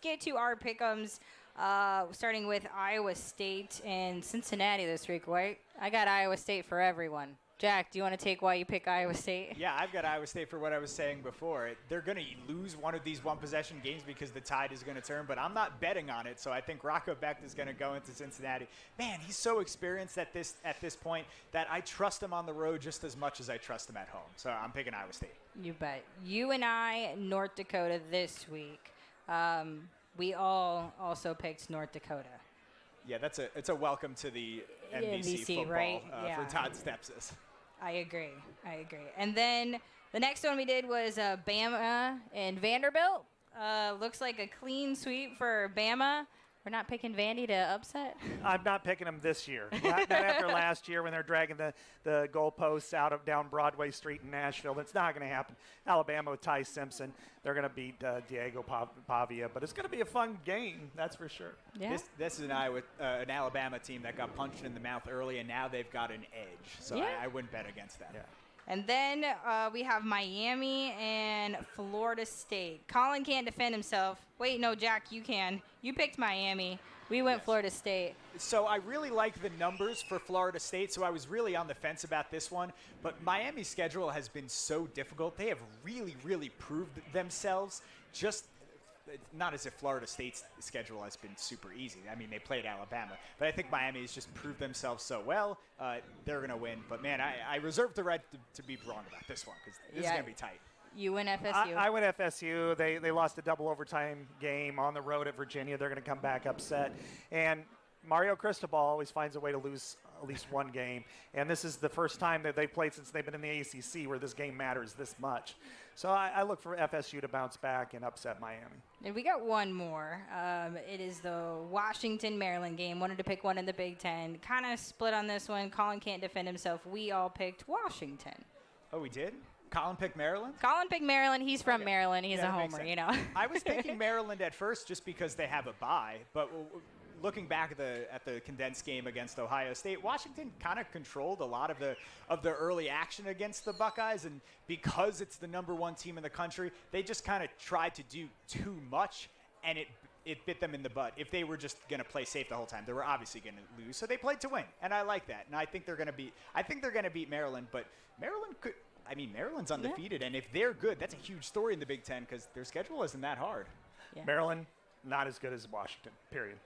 get to our pick'ems, starting with Iowa State and Cincinnati this week, right? I got Iowa State for everyone. Jack, do you want to take why you pick Iowa State? Yeah, I've got Iowa State for what I was saying before. They're going to lose one of these one-possession games because the tide is going to turn, but I'm not betting on it, so I think Rocco Becht is going to go into Cincinnati. Man, he's so experienced at this point that I trust him on the road just as much as I trust him at home. So I'm picking Iowa State. You bet. You and I, North Dakota this week. We all also picked North Dakota. Yeah, it's a welcome to the NBC football, right? For Todd Stepsis. I agree. And then the next one we did was Bama and Vanderbilt. Looks like a clean sweep for Bama. We're not picking Vandy to upset? I'm not picking them this year. Not after last year when they're dragging the goalposts down Broadway Street in Nashville. That's not going to happen. Alabama with Ty Simpson, they're going to beat Diego Pavia. But it's going to be a fun game, that's for sure. Yeah. This is an Alabama team that got punched in the mouth early, and now they've got an edge. So yeah. I wouldn't bet against that. Yeah. And then we have Miami and Florida State. Colin can't defend himself. Wait, no, Jack, you can. You picked Miami. We went Florida State. So I really like the numbers for Florida State, so I was really on the fence about this one. But Miami's schedule has been so difficult. They have really, really proved themselves. Just not as if Florida State's schedule has been super easy. I mean, they played Alabama. But I think Miami has just proved themselves so well. They're going to win. But, man, I reserve the right to be wrong about this one because this is going to be tight. You win FSU. I win FSU. They lost a double overtime game on the road at Virginia. They're going to come back upset. And Mario Cristobal always finds a way to lose at least one game. And this is the first time that they've played since they've been in the ACC where this game matters this much. So I look for FSU to bounce back and upset Miami. And we got one more. It is the Washington-Maryland game. Wanted to pick one in the Big Ten. Kind of split on this one. Colin can't defend himself. We all picked Washington. Oh, we did? Colin picked Maryland? Colin picked Maryland. He's from Maryland. He's a homer, you know. I was thinking Maryland at first just because they have a bye, but looking back at the condensed game against Ohio State, Washington kind of controlled a lot of the early action against the Buckeyes, and because it's the number one team in the country, they just kind of tried to do too much, and it bit them in the butt. If they were just going to play safe the whole time, they were obviously going to lose. So they played to win, and I like that. And I think they're going to beat Maryland, but Maryland could. I mean, Maryland's undefeated, and if they're good, that's a huge story in the Big Ten because their schedule isn't that hard. Yeah. Maryland, not as good as Washington, period.